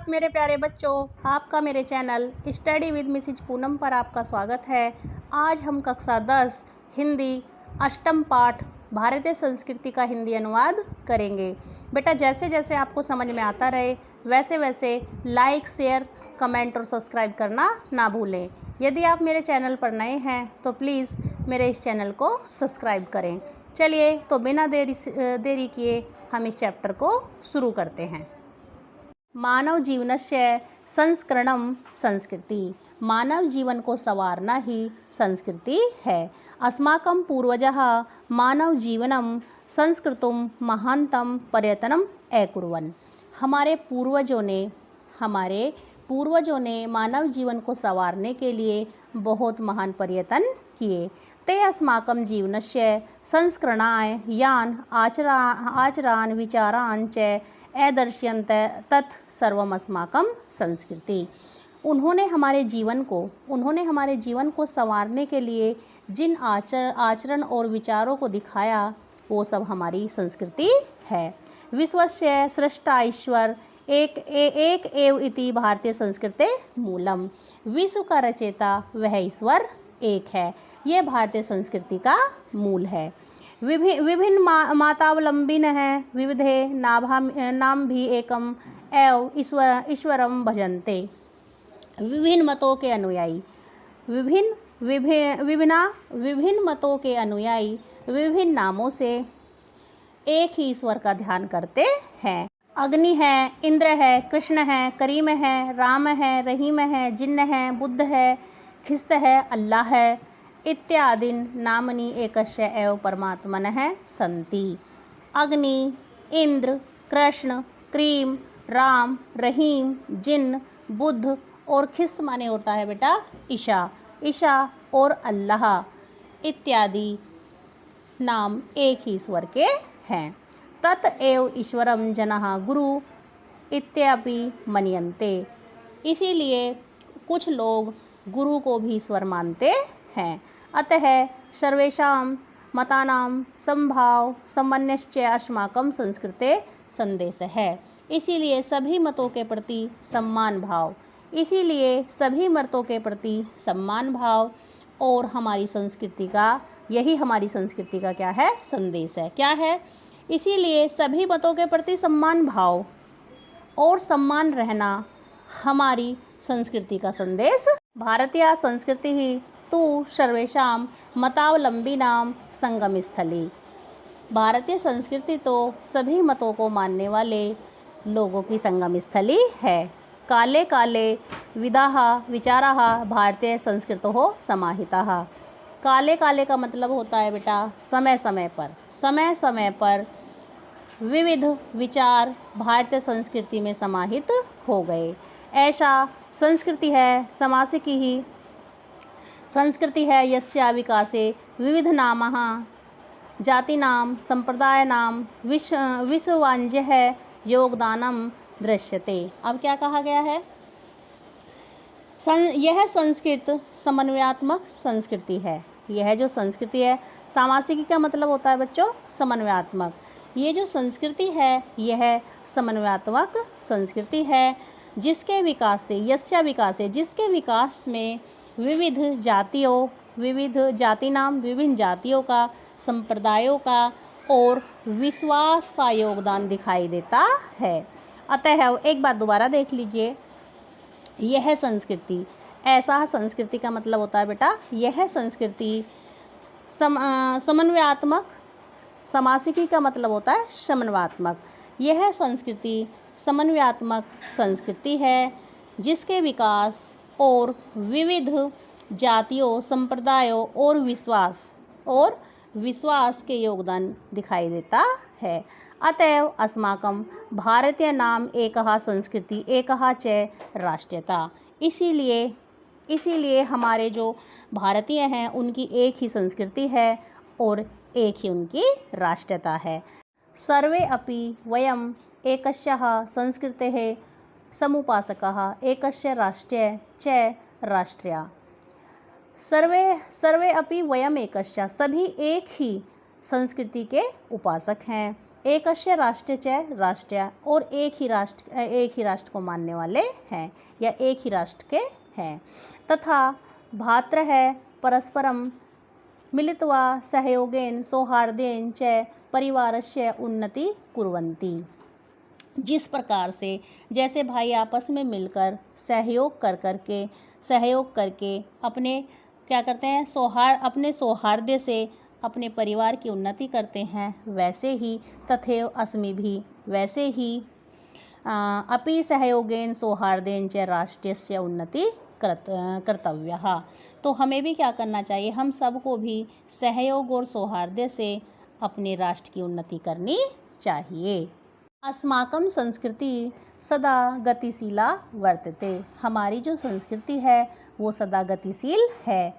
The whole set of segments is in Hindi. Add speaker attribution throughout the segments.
Speaker 1: मेरे प्यारे बच्चों, आपका मेरे channel study with Mrs Poonam पर आपका स्वागत है। आज हम कक्षा 10 हिंदी अष्टम पाठ भारतीय संस्कृति का हिंदी अनुवाद करेंगे। बेटा जैसे जैसे आपको समझ में आता रहे वैसे वैसे लाइक, शेयर, कमेंट और सब्सक्राइब करना ना भूलें। यदि आप मेरे चैनल पर नए हैं तो प्लीज़ मेरे इस चैनल को सब्सक्राइब करें। चलिए तो बिना देरी किए हम इस चैप्टर को शुरू करते हैं। मानव जीवनस्य संस्करणम संस्कृति। मानव जीवन को संवारना ही संस्कृति है। अस्माकं पूर्वजः मानव जीवनम संस्कृतुम महानतम पर्यटनम अकुर्वन्। हमारे पूर्वजों ने मानव जीवन को संवारने के लिए बहुत महान पर्यटन किए। ते अस्माकं जीवनस्य संस्करणाय यान आचरान विचारान च अदर्श्यन्त तत् सर्वम अस्माकं संस्कृति। उन्होंने हमारे जीवन को संवारने के लिए जिन आचरण और विचारों को दिखाया वो सब हमारी संस्कृति है। विश्वस्य सृष्टा ईश्वर एक एव इति भारतीय संस्कृते मूलम। विश्व का रचयिता वह ईश्वर एक है, ये भारतीय संस्कृति का मूल है। विभिन्न मातावलंबिन है, विविधे नाम भी एकम एव ईश्वरम भजन्ते। विभिन्न मतों के अनुयायी विभिन्न नामों से एक ही ईश्वर का ध्यान करते हैं। अग्नि है, इंद्र है, कृष्ण है, करीम है, राम है, रहीम है, जिन्न है, बुद्ध है, ख्रिस्त है, अल्लाह है इत्यादि नामनि एकस्य एव परमात्मनः सन्ति। अग्नि, इंद्र, कृष्ण, क्रीम, राम, रहीम, जिन्न, बुद्ध और ख्रिस्त माने होता है बेटा ईशा और अल्लाह इत्यादि नाम एक ही ईश्वर के हैं। तत् एव ईश्वरम जनः गुरु इत्यपि मन्यन्ते। इसीलिए कुछ लोग गुरु को भी ईश्वर मानते हैं। अतः सर्वेषां मतानां समभाव समन्वयश्च अस्माकं संस्कृते संदेश है। इसीलिए सभी मतों के प्रति सम्मान भाव और हमारी संस्कृति का क्या है, संदेश है। क्या है? इसीलिए सभी मतों के प्रति सम्मान भाव और सम्मान रहना हमारी संस्कृति का संदेश। भारतीय संस्कृति ही तु सर्वेषां मतावलंबिनां संगम स्थली। भारतीय संस्कृति तो सभी मतों को मानने वाले लोगों की संगम स्थली है। काले काले विदाः विचाराः भारतीय संस्कृतोः समाहिताः। काले काले का मतलब होता है बेटा समय समय पर विविध विचार भारतीय संस्कृति में समाहित हो गए। ऐसा संस्कृति है यस्या विकासे विविध नामः जातीनां संप्रदायानां विश्ववाञ्छः योगदानम दृश्यते। अब क्या कहा गया है? यह संस्कृत समन्वयात्मक संस्कृति है। यह जो संस्कृति है, सामासिकी का मतलब होता है बच्चों समन्वयात्मक। ये जो संस्कृति है यह समन्वयात्मक संस्कृति है जिसके विकास में विभिन्न जातियों का, संप्रदायों का और विश्वास का योगदान दिखाई देता है। अतः एक बार दोबारा देख लीजिए, यह संस्कृति, ऐसा संस्कृति का मतलब होता है बेटा यह संस्कृति समन्वयात्मक, समासिकी का मतलब होता है समन्वयात्मक। यह संस्कृति समन्वयात्मक संस्कृति है जिसके विकास और विविध जातियों, संप्रदायों और विश्वास के योगदान दिखाई देता है। अतएव अस्माकं भारतीय नाम एकः संस्कृति एकः च राष्ट्रीयता। इसीलिए हमारे जो भारतीय हैं उनकी एक ही संस्कृति है और एक ही उनकी राष्ट्रीयता है। सर्वे अपि वयम् एकस्याः संस्कृतेः समुपासकाः एकस्य राष्ट्रे च राष्ट्र्या। सर्वे अपि वयम् एकस्य, सभी एक ही संस्कृति के उपासक हैं, एकस्य राष्ट्र च राष्ट्र, और एक ही राष्ट्र को मानने वाले हैं या एक ही राष्ट्र के हैं। तथा भ्रातरः परस्परं मिलित्वा सहयोगेन सौहार्देन च परिवारस्य उन्नति कुर्वन्ति। जिस प्रकार से जैसे भाई आपस में मिलकर सहयोग करके अपने क्या करते हैं, अपने सौहार्द से अपने परिवार की उन्नति करते हैं, वैसे ही तथैव अस्मि भी, वैसे ही अपि सहयोगेन सौहार्देन च राष्ट्रस्य उन्नति कर्तव्यः। तो हमें भी क्या करना चाहिए, हम सबको भी सहयोग और सौहार्द से अपने राष्ट्र की उन्नति करनी चाहिए। अस्माकं संस्कृति सदा गतिशीला वर्तते, हमारी जो संस्कृति है वो सदा गतिशील है।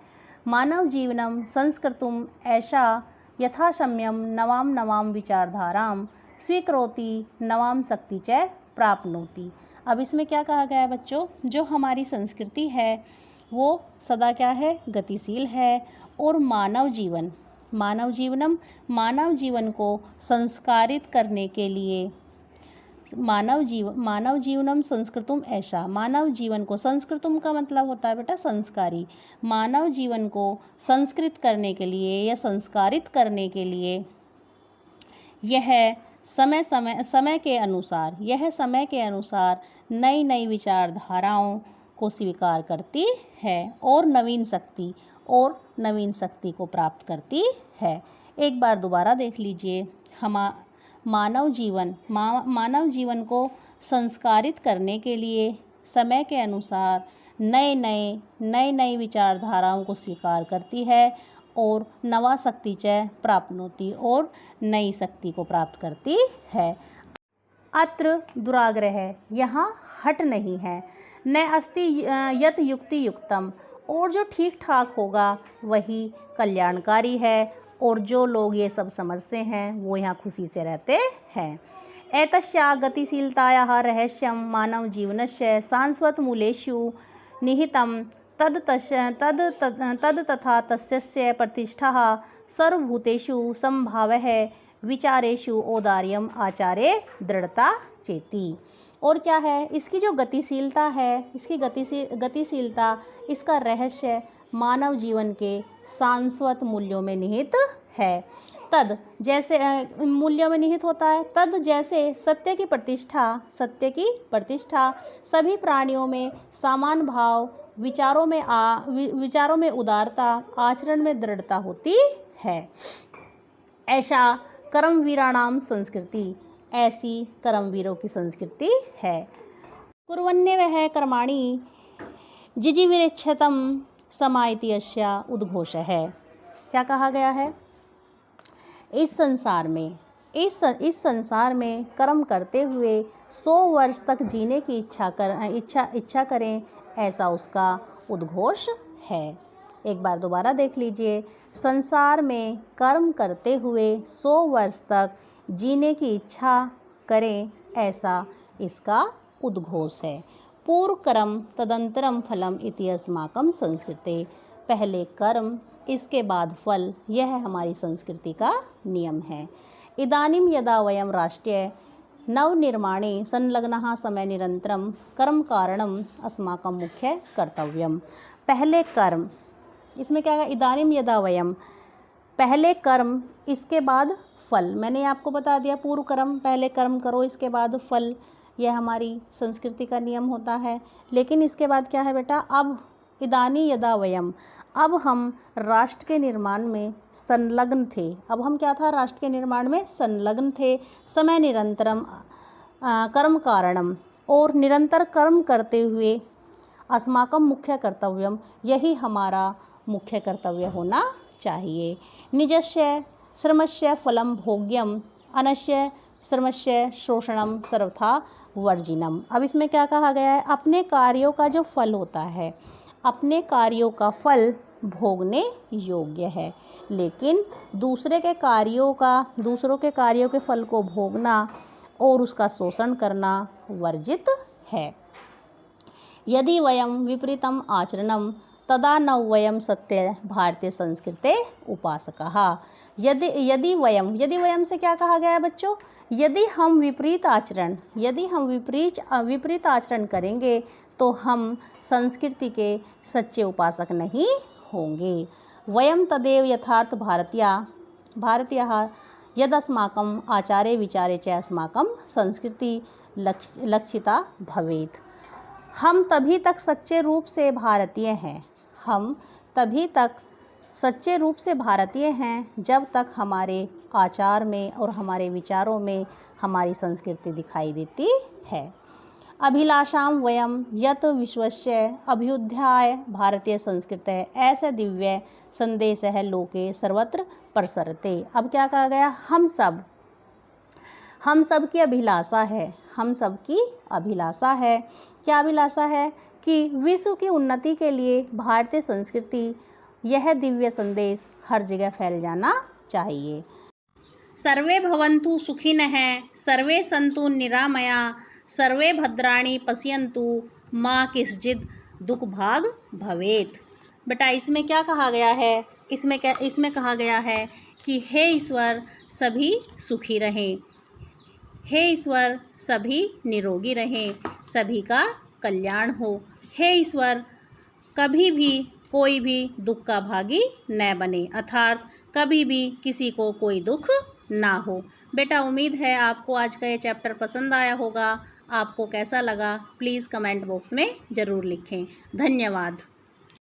Speaker 1: मानव जीवनम संस्कृतुम ऐसा यथाशम्यम नवां विचारधारां स्वीकरोति नवां शक्ति च प्राप्नोति। अब इसमें क्या कहा गया है बच्चों, जो हमारी संस्कृति है वो सदा क्या है, गतिशील है। और मानव जीवन को संस्कारित करने के लिए मानव जीवनम संस्कृतुम ऐसा, मानव जीवन को, संस्कृतुम का मतलब होता है बेटा संस्कारी, मानव जीवन को संस्कृत करने के लिए या संस्कारित करने के लिए यह समय के अनुसार नई विचारधाराओं को स्वीकार करती है और नवीन शक्ति को प्राप्त करती है। एक बार दोबारा देख लीजिए, मानव जीवन को संस्कारित करने के लिए समय के अनुसार नई विचारधाराओं को स्वीकार करती है और नवा शक्ति च प्राप्नोति, और नई शक्ति को प्राप्त करती है। अत्र दुराग्रह, यहाँ हट नहीं है, न अस्ति यत युक्ति युक्तम, और जो ठीक ठाक होगा वही कल्याणकारी है, और जो लोग ये सब समझते हैं वो यहाँ खुशी से रहते हैं। एतस्या गतिशीलतायाः रहस्यं मानव जीवनस्य शाश्वत मूलेषु निहितं तद तथा तस्य प्रतिष्ठा सर्वभूतेषु संभावः विचारेषु औदार्यम आचारे दृढ़ता चेति। और क्या है इसकी जो गतिशीलता है, इसकी गतिशीलता, इसका रहस्य मानव जीवन के शाश्वत मूल्यों में निहित है। तद जैसे मूल्यों में निहित होता है, तद जैसे सत्य की प्रतिष्ठा सभी प्राणियों में समान भाव, विचारों में उदारता, आचरण में दृढ़ता होती है। ऐसा कर्मवीराणाम संस्कृति, ऐसी कर्मवीरों की संस्कृति है। कुर्वन्नेवः कर्माणि जिजीविरेच्छतं समाइति अस्या उद्घोष है। क्या कहा गया है, इस संसार में कर्म करते हुए 100 वर्ष तक जीने की इच्छा करें, ऐसा उसका उद्घोष है। एक बार दोबारा देख लीजिए, संसार में कर्म करते हुए 100 वर्ष तक जीने की इच्छा करें, ऐसा इसका उद्घोष है। पूर्व कर्म तदंतरम फलम इति अस्माकं संस्कृते, पहले कर्म इसके बाद फल, यह हमारी संस्कृति का नियम है। इदानीं यदा वयं राष्ट्रे नवनिर्माणे संलग्नः समय निरंतरम कर्म कारणम अस्माकं मुख्य कर्तव्यम। पहले कर्म, इसमें क्या है, इदानीं यदा वयं, पहले कर्म इसके बाद फल। मैंने आपको बता दिया, पूर्व कर्म, पहले कर्म करो इसके बाद फल, यह हमारी संस्कृति का नियम होता है। लेकिन इसके बाद क्या है बेटा, अब इदानी यदा वयम, अब हम राष्ट्र के निर्माण में संलग्न थे। अब हम क्या था, राष्ट्र के निर्माण में संलग्न थे। समय निरंतरम कर्म कारणम, और निरंतर कर्म करते हुए अस्माकं मुख्य कर्तव्यम, यही हमारा मुख्य कर्तव्य होना चाहिए। निजस्य श्रमस्य फलम भोग्यम अनस्य श्रमस्य शोषणम सर्वथा वर्जिनम। अब इसमें क्या कहा गया है, अपने कार्यों का जो फल होता है, अपने कार्यों का फल भोगने योग्य है, लेकिन दूसरों के कार्यों के फल को भोगना और उसका शोषण करना वर्जित है। यदि वयं विपरीतम आचरणम तदा न वयम सत्य भारतीय संस्कृते उपासकः। यदि वयम से क्या कहा गया है बच्चों? यदि हम विपरीत आचरण करेंगे तो हम संस्कृति के सच्चे उपासक नहीं होंगे। वयम तदेव यथार्थ भारतीयः यदस्माकम् आचारे विचारे च अस्माकं संस्कृति लक्षिता भवेत्। हम तभी तक सच्चे रूप से भारतीय हैं जब तक हमारे आचार में और हमारे विचारों में हमारी संस्कृति दिखाई देती है। अभिलाषां वयम यत विश्वस्य अभ्युदयाय भारतीय संस्कृत ऐसे दिव्य संदेश है लोके सर्वत्र प्रसरते। अब क्या कहा गया? हम सब की अभिलाषा है। क्या अभिलाषा है? कि विश्व की उन्नति के लिए भारतीय संस्कृति यह दिव्य संदेश हर जगह फैल जाना चाहिए। सर्वे भवन्तु सुखिनः, सर्वे सन्तु निरामया, सर्वे भद्राणि पश्यन्तु, माँ किंचित् दुख भाग भवेत्। बेटा इसमें क्या कहा गया है? इसमें कहा गया है कि हे ईश्वर सभी सुखी रहें, हे ईश्वर सभी निरोगी रहें, सभी का कल्याण हो। हे ईश्वर कभी भी कोई भी दुख का भागी न बने, अर्थात कभी भी किसी को कोई दुख ना हो। बेटा उम्मीद है आपको आज का ये चैप्टर पसंद आया होगा। आपको कैसा लगा प्लीज़ कमेंट बॉक्स में ज़रूर लिखें। धन्यवाद।